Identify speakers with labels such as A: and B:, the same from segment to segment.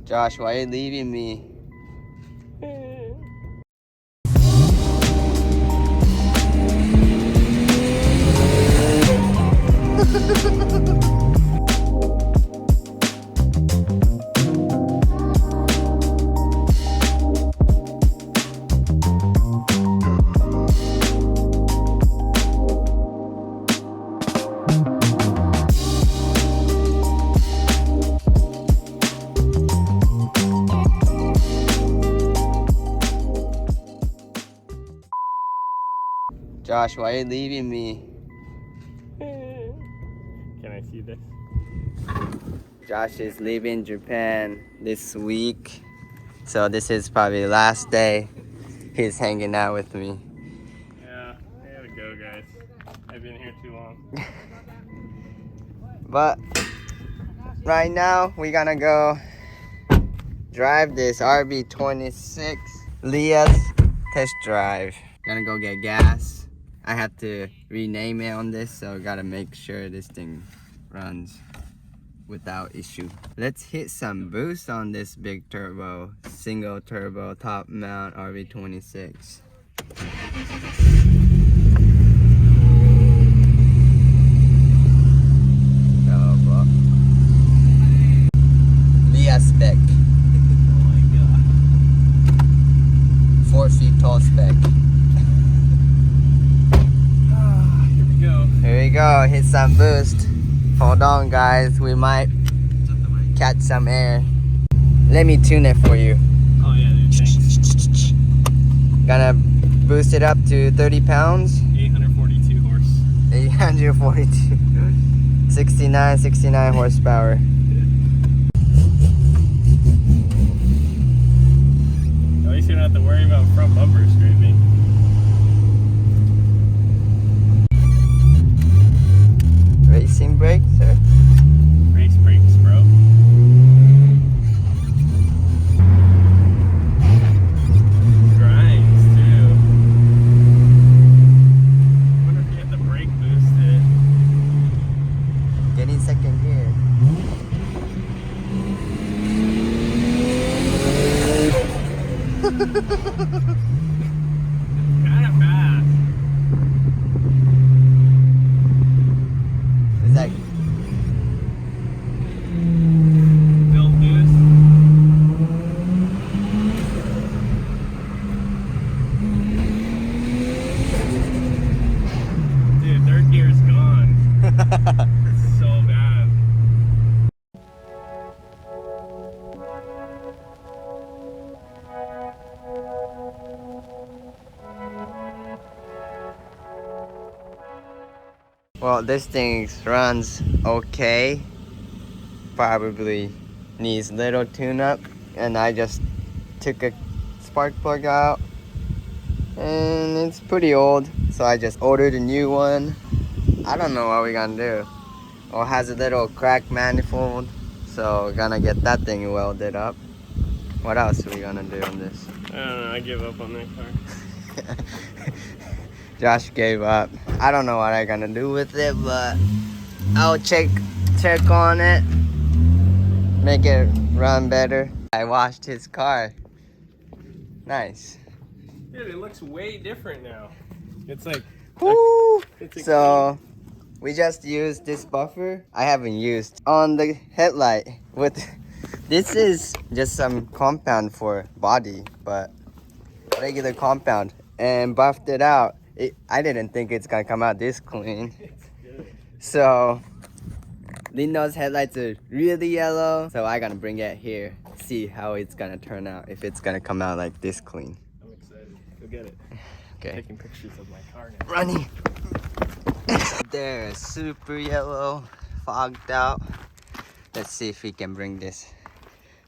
A: Josh, why are you leaving me? Josh, why are you leaving me?
B: Can I see this?
A: Josh is leaving Japan this week. So this is probably the last day he's hanging out with me.
B: Yeah, I gotta go, guys. I've been here too long.
A: But right now we're gonna go drive this RB26 Leah's test drive. Gonna go get gas. I have to rename it on this, so gotta make sure this thing runs without issue. Let's hit some boost on this big turbo, single turbo top mount RB26. Leah spec.
B: Oh my god.
A: 4 feet tall spec. Here we go, hit some boost. Hold on guys, we might catch some air. Let me tune it for you.
B: Oh yeah, dude, thanks.
A: Gonna boost it up to 30 pounds.
B: 842 horse.
A: 842. 69 horsepower.
B: At least you don't have to worry about front bumper scraping.
A: Racing brakes, sir?
B: Race brakes, bro. Grinds, too. I wonder if you have to brake boost it.
A: Getting second gear.
B: Kinda fast.
A: It's like
B: Build boost. Dude, third gear's gone. It's so bad.
A: Well, this thing runs okay. Probably needs little tune-up, and I just took a spark plug out, and it's pretty old, so I just ordered a new one. I don't know what we're gonna do. Oh, it has a little cracked manifold, so we're gonna get that thing welded up. What else are we gonna do on this?
B: I don't know, I give up on that car.
A: Josh gave up. I don't know what I'm gonna do with it, but I'll check on it, make it run better. I washed his car. Nice.
B: Dude, it looks way different now. It's like,
A: Woo!
B: it's a
A: So we just used this buffer I haven't used on the headlight. With this is just some compound for body, but regular compound, and buffed it out. I didn't think it's gonna come out this clean. So Lindo's headlights are really yellow, so I'm gonna bring it here, see how it's gonna turn out, if it's gonna come out like this clean.
B: I'm excited. Go get it.
A: Okay.
B: Taking pictures of my car now.
A: Running. There, super yellow, fogged out. Let's see if we can bring this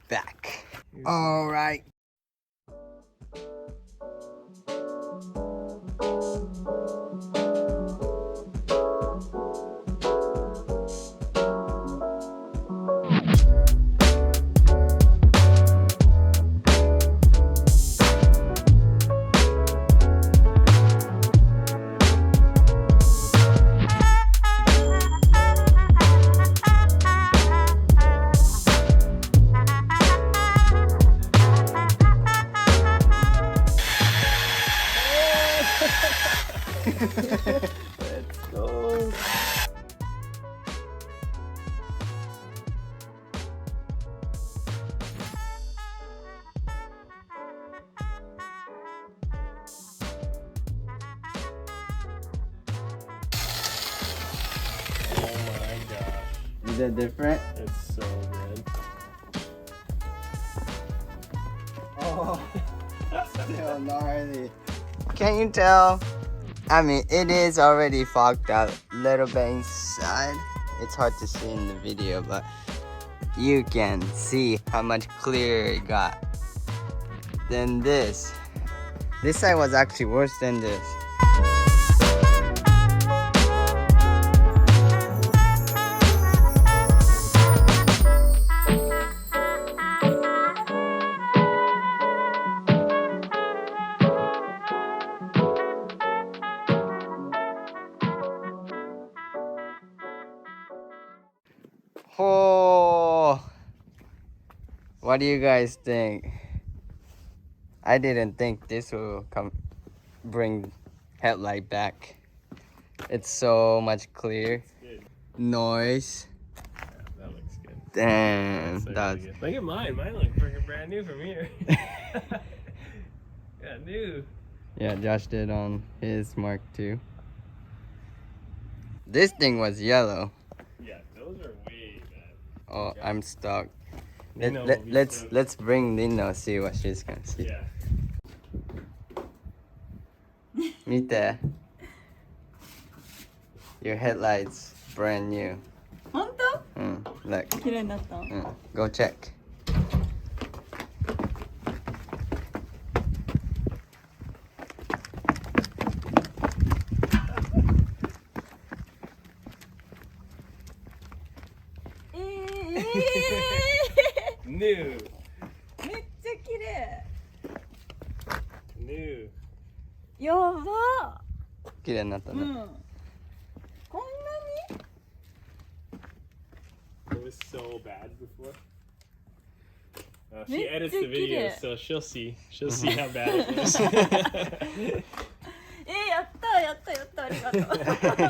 A: back. All right. Is it different?
B: It's so good.
A: Oh, still gnarly. Can you tell? I mean, it is already fogged out a little bit inside. It's hard to see in the video, but you can see how much clearer it got than this. This side was actually worse than this. Oh, what do you guys think? I didn't think this will bring headlight back. It's so much clear.
B: Good.
A: Noise.
B: Yeah, that looks good.
A: Damn,
B: Really
A: that's
B: good. Look at mine. Mine looks freaking brand new from here. Yeah, new.
A: yeah. Josh did on his Mark II. This thing was yellow.
B: Yeah, those are way bad.
A: Oh,
B: Yeah.
A: I'm stuck.
B: Nino will be stoked.
A: Let's bring Nino, see what she's gonna see.
B: Yeah.
A: 見て Your headlights brand new.
C: 本当？
A: Look.
C: 綺麗になった。
A: Go check.
B: New.
C: めっちゃ綺麗。
B: New.
C: やば。
A: 綺麗になったね。
C: うん。こんなに？
B: It was so bad before. She
C: めっ
B: edits
C: ちゃ
B: the
C: 綺麗。
B: videos, so she'll see. She'll see how bad it was.
C: やったありがと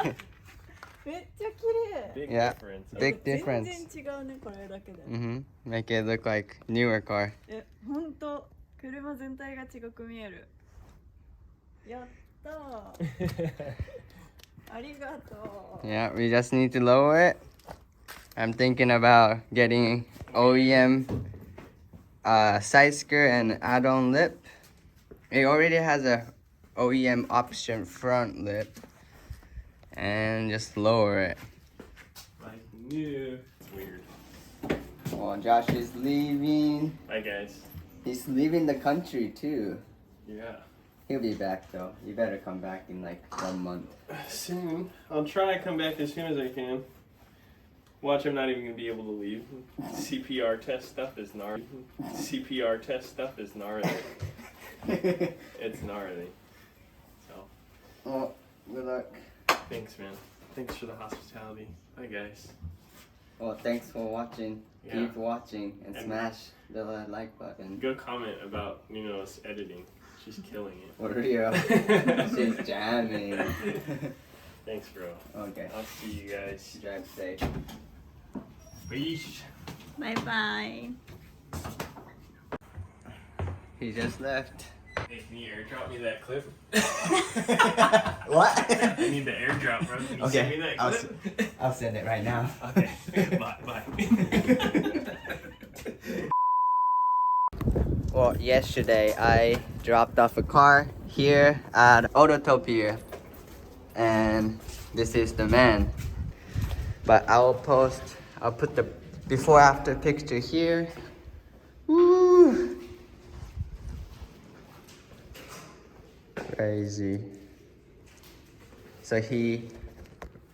C: う。めっちゃ綺麗。
B: Big
A: Yeah.
B: difference.
A: Big
C: 全
A: difference.
C: 然違うねこれだけで。
A: Make it look like newer car.
C: 本当車全体が違く見える。やったー。ありがとう。
A: Yeah, we just need to lower it. I'm thinking about getting OEM side skirt and add-on lip. It already has a OEM option front lip. And just lower it.
B: Like new. It's weird.
A: Oh, Josh is leaving.
B: Bye, guys.
A: He's leaving the country too.
B: Yeah.
A: He'll be back though. You better come back in like 1 month.
B: Soon. I'll try to come back as soon as I can. Watch, I'm not even gonna be able to leave. CPR test stuff is gnarly. CPR test stuff is gnarly. It's gnarly. So,
A: Oh, good luck.
B: thanks, man. Thanks for the hospitality. Bye, guys.
A: Well, thanks for watching.
B: Yeah.
A: Keep watching and
B: And-
A: smash the like button.
B: Go comment about Nino's editing. She's killing it.
A: For real. She's jamming.
B: Thanks, bro.
A: Okay.
B: I'll see you guys.
A: Drive safe.
B: Peace.
C: バイバイ。
A: He just left.
B: Hey, can you airdrop me that clip?
A: What?
B: I need the airdrop, bro. Can you send me that
A: I'll,
B: clip?
A: I'll send it right now.
B: Okay. Bye.
A: Well, yesterday I dropped off a car here at Autotopia, and this is the man. But I'll put the before after picture here. Woo! Crazy. So he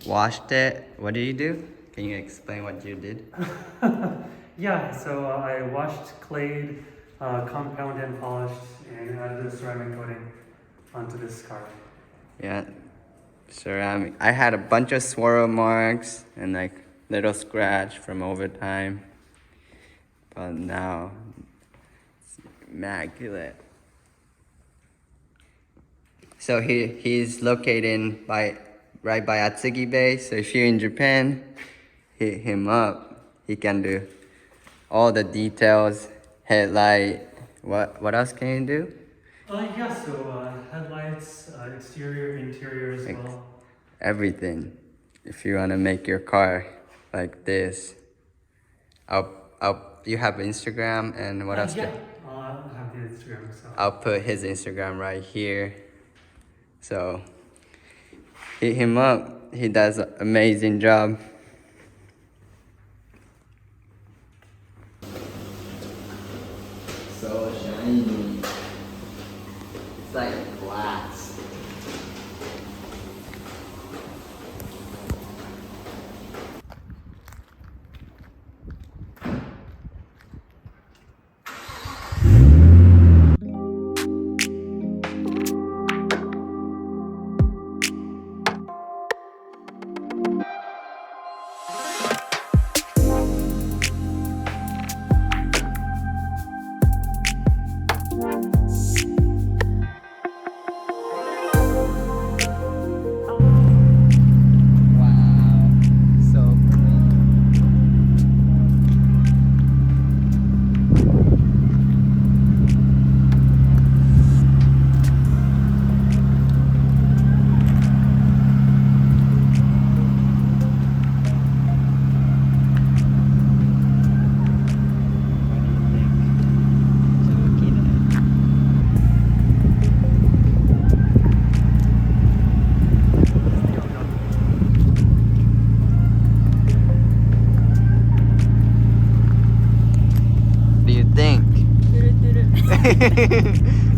A: washed it. What did you do? Can you explain what you did?
D: Yeah, so I washed, clayed, compound and polished, and added the ceramic coating onto this car.
A: Yeah, ceramic. I had a bunch of swirl marks and like little scratch from overtime, but now it's immaculate. So he's located right by Atsugi Bay. So if you're in Japan, hit him up. He can do all the details, headlight. What else can you do?
D: Yeah, so headlights, exterior, interior as
A: Ex-
D: well.
A: Everything. If you want to make your car like this. You have Instagram and what else?
D: Yeah, I'll have the Instagram. So.
A: I'll put his Instagram right here. So hit him up. He does an amazing job. So shiny. It's like glass.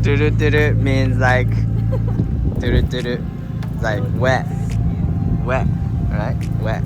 A: Turu turu means like turu turu, like wet, right? Wet.